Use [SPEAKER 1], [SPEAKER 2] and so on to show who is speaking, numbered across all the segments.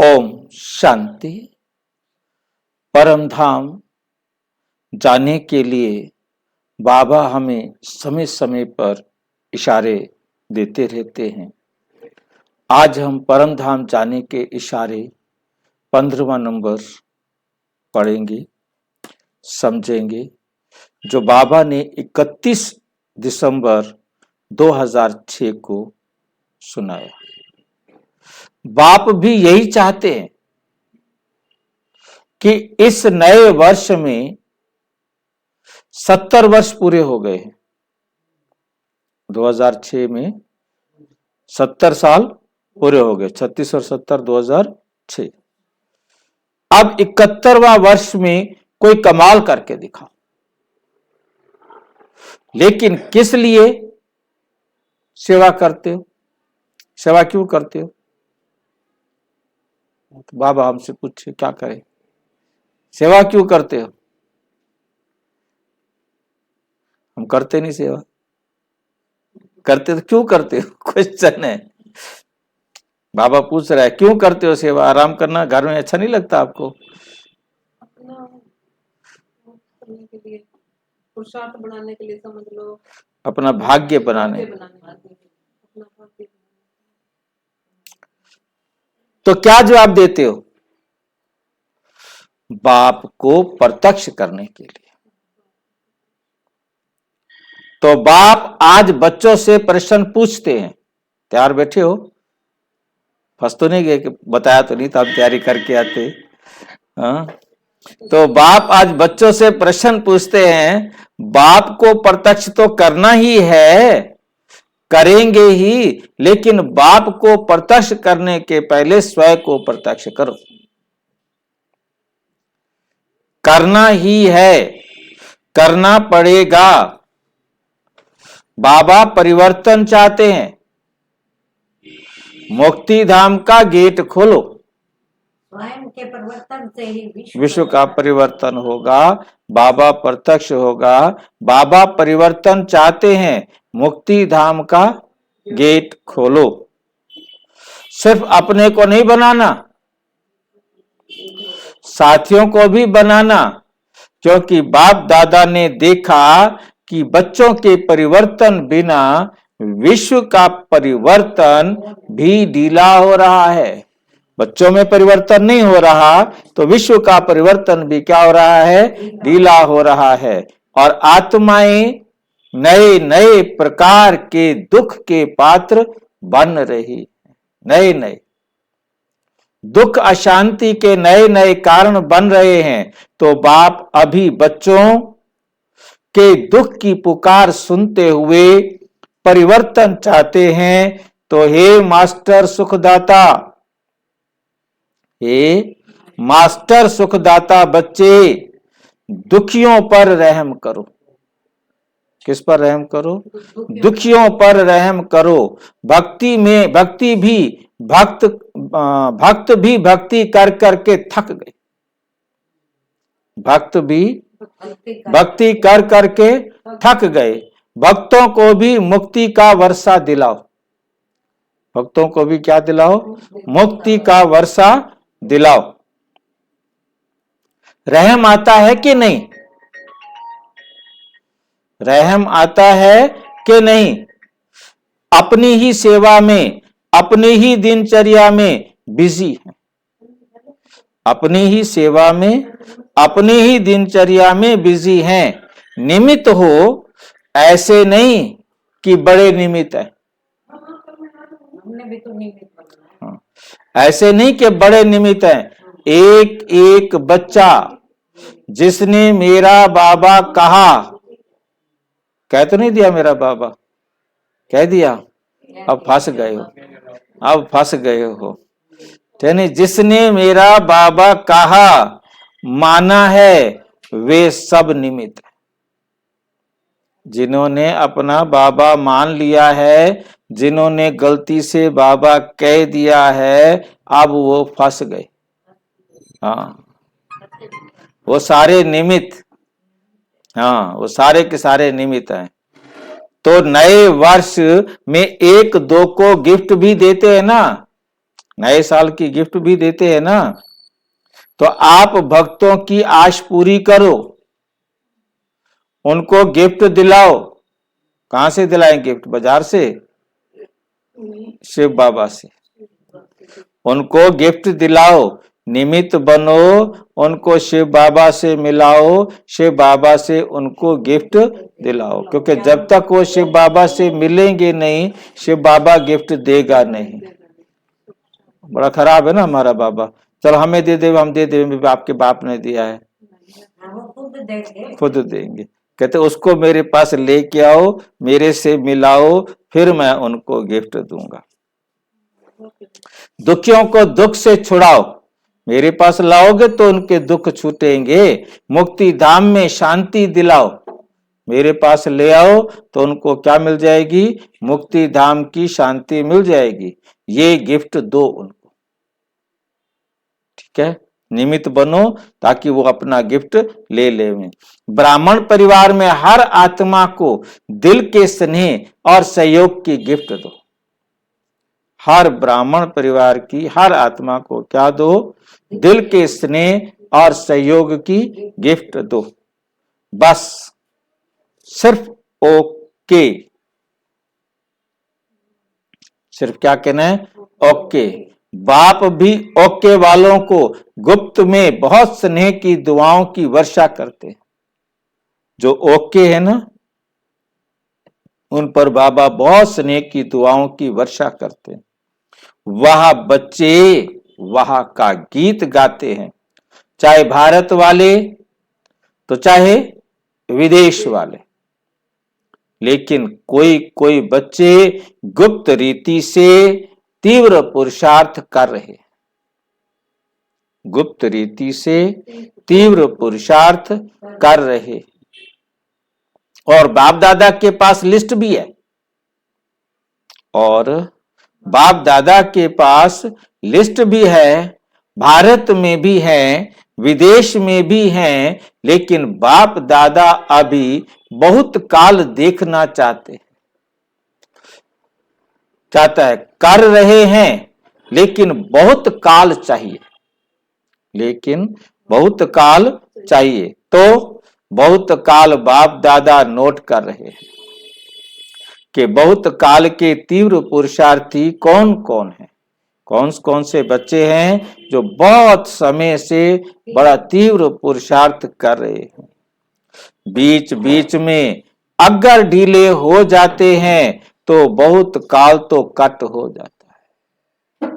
[SPEAKER 1] ओम शांति। परम धाम जाने के लिए बाबा हमें समय समय पर इशारे देते रहते हैं। आज हम परम धाम जाने के इशारे 15वां नंबर पढ़ेंगे, समझेंगे, जो बाबा ने 31 दिसंबर 2006 को सुनाया। बाप भी यही चाहते हैं कि इस नए वर्ष में 70 वर्ष पूरे हो गए हैं। 2006 में 70 साल पूरे हो गए, 36 और 70 2006। अब 71वां वर्ष में कोई कमाल करके दिखाओ। लेकिन किस लिए सेवा करते हो? सेवा क्यों करते हो? तो बाबा हमसे पूछे क्या करें, सेवा क्यों करते हो? हम करते नहीं सेवा। करते तो क्यों करते हो? क्वेश्चन है। बाबा पूछ रहा है क्यों करते हो सेवा? आराम करना घर में अच्छा नहीं लगता आपको?
[SPEAKER 2] करने के लिए, पुरुषार्थ बनाने के लिए, समझ लो
[SPEAKER 1] अपना भाग्य बनाने। तो क्या जवाब देते हो? बाप को प्रत्यक्ष करने के लिए। तो बाप आज बच्चों से प्रश्न पूछते हैं। तैयार बैठे हो? फंस तो नहीं गए कि बताया तो नहीं था, आप तैयारी करके आते। हाँ, तो बाप आज बच्चों से प्रश्न पूछते हैं। बाप को प्रत्यक्ष तो करना ही है, करेंगे ही, लेकिन बाप को प्रत्यक्ष करने के पहले स्वयं को प्रत्यक्ष करो। करना ही है, करना पड़ेगा। बाबा परिवर्तन चाहते हैं। मुक्ति धाम का गेट खोलो,
[SPEAKER 2] स्वयं के परिवर्तन से ही
[SPEAKER 1] विश्व का परिवर्तन होगा। बाबा प्रत्यक्ष होगा। बाबा परिवर्तन चाहते हैं। मुक्ति धाम का गेट खोलो। सिर्फ अपने को नहीं बनाना, साथियों को भी बनाना, क्योंकि बाप दादा ने देखा कि बच्चों के परिवर्तन बिना विश्व का परिवर्तन भी ढीला हो रहा है। बच्चों में परिवर्तन नहीं हो रहा तो विश्व का परिवर्तन भी क्या हो रहा है? ढीला हो रहा है। और आत्माएं नए नए प्रकार के दुख के पात्र बन रही, नए नए दुख अशांति के नए नए कारण बन रहे हैं। तो बाप अभी बच्चों के दुख की पुकार सुनते हुए परिवर्तन चाहते हैं। तो हे मास्टर सुखदाता, हे मास्टर सुखदाता बच्चे, दुखियों पर रहम करो। किस पर रहम करो? दुखियों पर रहम करो। भक्ति में भक्ति भी भक्त भी भक्ति कर करके थक गए। भक्त भी भक्ति कर करके थक गए। भक्तों को भी मुक्ति का वर्षा दिलाओ। भक्तों को भी क्या दिलाओ? मुक्ति का वर्षा दिलाओ। रहम आता है कि नहीं? रहम आता है कि नहीं? अपनी ही सेवा में, अपनी ही दिनचर्या में बिजी है। अपनी ही सेवा में, अपनी ही दिनचर्या में बिजी हैं। निमित्त हो, ऐसे नहीं कि बड़े निमित्त है। ऐसे नहीं कि बड़े निमित्त हैं। एक एक बच्चा जिसने मेरा बाबा कहा, कह तो नहीं दिया मेरा बाबा, कह दिया, अब फंस गए हो, अब फंस गए हो। यानी जिसने मेरा बाबा कहा, माना है, वे सब निमित्त है। जिन्होंने अपना बाबा मान लिया है, जिन्होंने गलती से बाबा कह दिया है, अब वो फंस गए। हाँ, वो सारे निमित्त, हाँ, वो सारे के सारे निमित्त हैं। तो नए वर्ष में एक दो को गिफ्ट भी देते हैं ना, नए साल की गिफ्ट भी देते हैं ना। तो आप भक्तों की आश पूरी करो, उनको गिफ्ट दिलाओ। कहां से दिलाएं गिफ्ट? बाजार से? शिव बाबा से। उनको गिफ्ट दिलाओ, निमित्त बनो, उनको शिव बाबा से मिलाओ, शिव बाबा से उनको गिफ्ट दिलाओ। क्योंकि जब तक वो शिव बाबा से मिलेंगे नहीं, शिव बाबा गिफ्ट देगा नहीं। बड़ा खराब है ना हमारा बाबा, चलो हमें दे दे, हम दे दे, आपके बाप ने दिया है, खुद देंगे। कहते उसको मेरे पास लेके आओ, मेरे से मिलाओ, फिर मैं उनको गिफ्ट दूंगा। दुखियों को दुख से छुड़ाओ, मेरे पास लाओगे तो उनके दुख छूटेंगे। मुक्ति धाम में शांति दिलाओ, मेरे पास ले आओ तो उनको क्या मिल जाएगी? मुक्ति धाम की शांति मिल जाएगी। ये गिफ्ट दो उनको, ठीक है? निमित्त बनो ताकि वो अपना गिफ्ट ले ले। ब्राह्मण परिवार में हर आत्मा को दिल के स्नेह और सहयोग की गिफ्ट दो। हर ब्राह्मण परिवार की हर आत्मा को क्या दो? दिल के स्नेह और सहयोग की गिफ्ट दो। बस सिर्फ ओके, सिर्फ क्या कहना है? ओके। बाप भी ओके वालों को गुप्त में बहुत स्नेह की दुआओं की वर्षा करते हैं। जो ओके है ना, उन पर बाबा बहुत स्नेह की दुआओं की वर्षा करते हैं। वह बच्चे वह का गीत गाते हैं, चाहे भारत वाले तो चाहे विदेश वाले। लेकिन कोई कोई बच्चे गुप्त रीति से तीव्र पुरुषार्थ कर रहे हैं, गुप्त रीति से तीव्र पुरुषार्थ कर रहे। और बाप दादा के पास लिस्ट भी है, और बाप दादा के पास लिस्ट भी है, भारत में भी है, विदेश में भी हैं। लेकिन बाप दादा अभी बहुत काल देखना चाहता है, कर रहे हैं, लेकिन बहुत काल चाहिए, लेकिन बहुत काल चाहिए। तो बहुत काल बाप दादा नोट कर रहे हैं कि बहुत काल के तीव्र पुरुषार्थी कौन कौन है, कौन कौन से बच्चे हैं जो बहुत समय से बड़ा तीव्र पुरुषार्थ कर रहे हैं। बीच बीच में अगर ढीले हो जाते हैं तो बहुत काल तो कट हो जाता है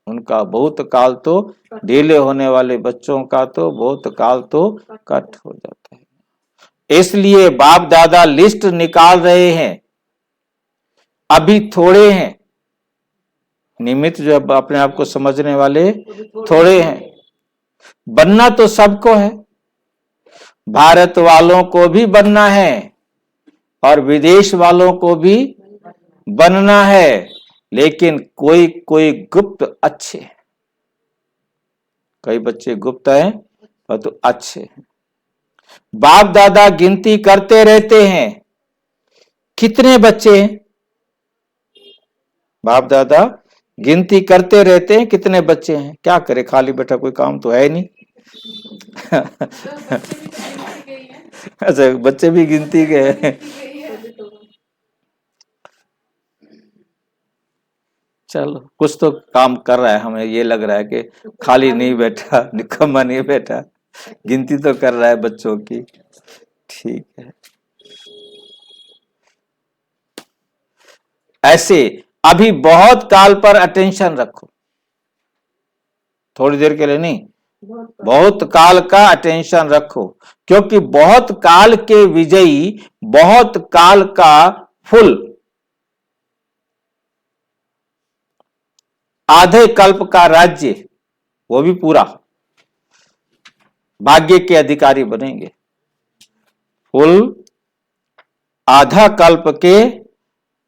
[SPEAKER 1] उनका, बहुत काल तो ढीले होने वाले बच्चों का तो बहुत काल तो कट हो जाता है। इसलिए बाप दादा लिस्ट निकाल रहे हैं, अभी थोड़े हैं निमित्त, जो अपने आप को समझने वाले थोड़े हैं। बनना तो सबको है, भारत वालों को भी बनना है और विदेश वालों को भी बनना है। लेकिन कोई कोई गुप्त अच्छे हैं, कई बच्चे गुप्त हैं और तो अच्छे हैं। बाप दादा गिनती करते रहते हैं कितने बच्चे हैं, बाप दादा गिनती करते रहते हैं कितने बच्चे हैं। क्या करे, खाली बैठा कोई काम तो है नहीं। अच्छा, बच्चे भी गिनती के हैं। चलो कुछ तो काम कर रहा है, हमें ये लग रहा है कि खाली नहीं बैठा, निकम्मा नहीं बैठा, गिनती तो कर रहा है बच्चों की। ठीक है, ऐसे अभी बहुत काल पर अटेंशन रखो, थोड़ी देर के लिए नहीं, बहुत काल का अटेंशन रखो। क्योंकि बहुत काल के विजयी, बहुत काल का फुल, आधे कल्प का राज्य, वो भी पूरा भाग्य के अधिकारी बनेंगे। फुल आधा कल्प के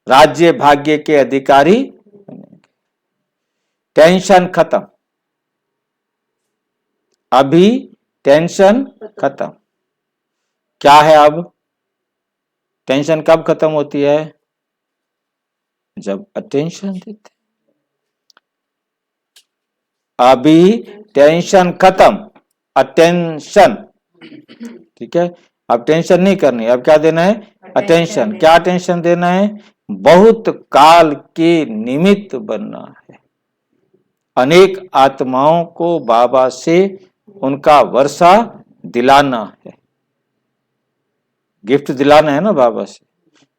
[SPEAKER 1] राज्य भाग्य के अधिकारी बनेंगे। टेंशन खत्म, अभी टेंशन खत्म। क्या है अब? टेंशन कब खत्म होती है? जब अटेंशन देते। अभी टेंशन खत्म, अटेंशन, ठीक है। अब टेंशन नहीं करनी, अब क्या देना है, अटेंशन। क्या अटेंशन देना है, बहुत काल के निमित्त बनना है। अनेक आत्माओं को बाबा से उनका वर्षा दिलाना है, गिफ्ट दिलाना है ना बाबा से।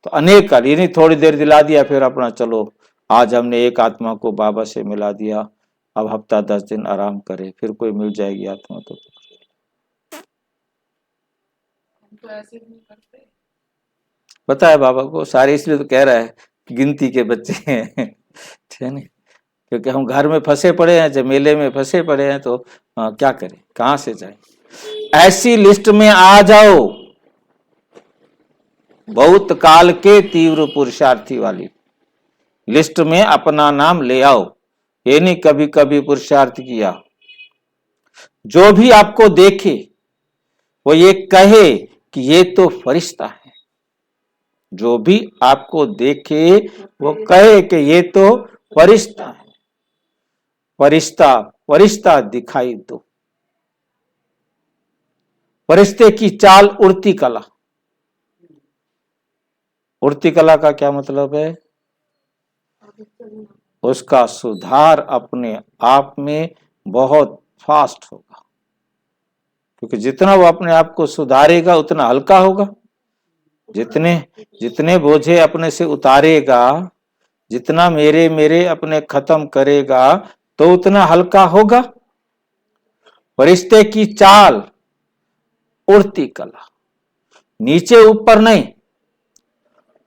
[SPEAKER 1] तो अनेक काल, ये नहीं थोड़ी देर दिला दिया फिर अपना चलो आज हमने एक आत्मा को बाबा से मिला दिया, अब हफ्ता 10 दिन आराम करे, फिर कोई मिल जाएगी आत्मा तो
[SPEAKER 2] ऐसे भी नहीं करते।
[SPEAKER 1] पता है बाबा को सारे, इसलिए तो कह रहा है गिनती के बच्चे हैं ठीक है ना, क्योंकि हम घर में फंसे पड़े हैं, झमेले में फंसे पड़े हैं, तो क्या करें, कहां से जाए। ऐसी लिस्ट में आ जाओ, बहुत काल के तीव्र पुरुषार्थी वाली लिस्ट में अपना नाम ले आओ। ये नहीं कभी कभी पुरुषार्थ किया। जो भी आपको देखे वो ये कहे कि ये तो फरिश्ता है, जो भी आपको देखे वो कहे कि ये तो फरिश्ता है, फरिश्ता फरिश्ता दिखाई दो। फरिश्ते की चाल उड़ती कला। उड़ती कला का क्या मतलब है, उसका सुधार अपने आप में बहुत फास्ट होगा, क्योंकि जितना वो अपने आप को सुधारेगा उतना हल्का होगा। जितने जितने बोझे अपने से उतारेगा, जितना मेरे मेरे अपने खत्म करेगा तो उतना हल्का होगा। फरिश्ते की चाल उड़ती कला, नीचे ऊपर नहीं,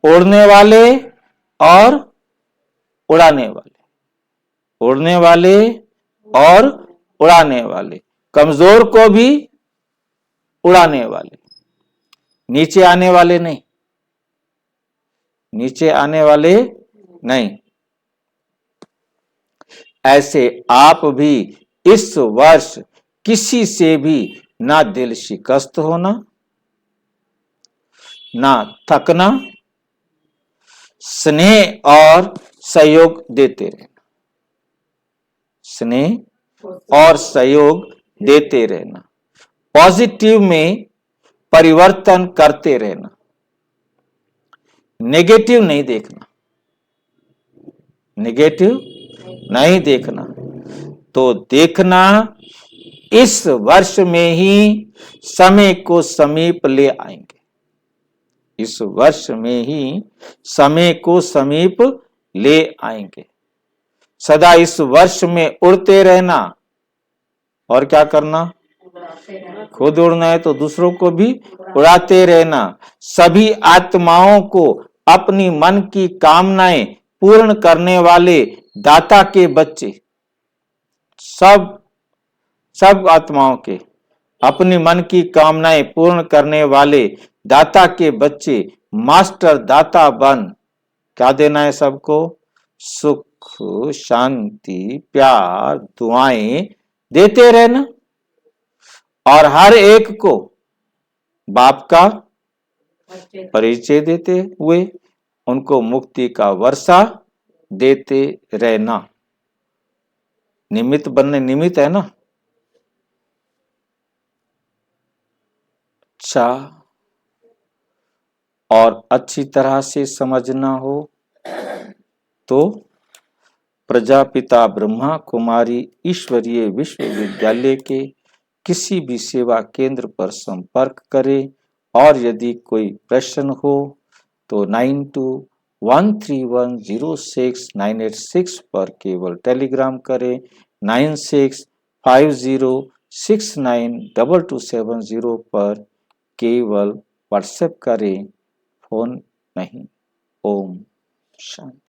[SPEAKER 1] उड़ने वाले और उड़ाने वाले, उड़ने वाले और उड़ाने वाले, कमजोर को भी उड़ाने वाले, नीचे आने वाले नहीं, नीचे आने वाले नहीं। ऐसे आप भी इस वर्ष किसी से भी ना दिल शिकस्त होना, ना थकना, स्नेह और सहयोग देते रहना, स्नेह और सहयोग देते रहना, पॉजिटिव में परिवर्तन करते रहना, नेगेटिव नहीं देखना, नेगेटिव नहीं देखना। तो देखना इस वर्ष में ही समय को समीप ले आएंगे, इस वर्ष में ही समय को समीप ले आएंगे। सदा इस वर्ष में उड़ते रहना, और क्या करना, खुद उड़ना है तो दूसरों को भी उड़ाते रहना। सभी आत्माओं को अपनी मन की कामनाएं पूर्ण करने वाले दाता के बच्चे, सब आत्माओं के अपनी मन की कामनाएं पूर्ण करने वाले दाता के बच्चे, मास्टर दाता बन क्या देना है सबको, सुख शांति प्यार दुआएं देते रहना, और हर एक को बाप का परिचय देते हुए उनको मुक्ति का वर्षा देते रहना। निमित्त बनने, निमित्त है ना। अच्छा, और अच्छी तरह से समझना हो तो प्रजापिता ब्रह्मा कुमारी ईश्वरीय विश्वविद्यालय के किसी भी सेवा केंद्र पर संपर्क करें, और यदि कोई प्रश्न हो तो 9213106986 पर केवल टेलीग्राम करें, 9650692270 पर केवल व्हाट्सएप करें, फोन नहीं। ओम शांति।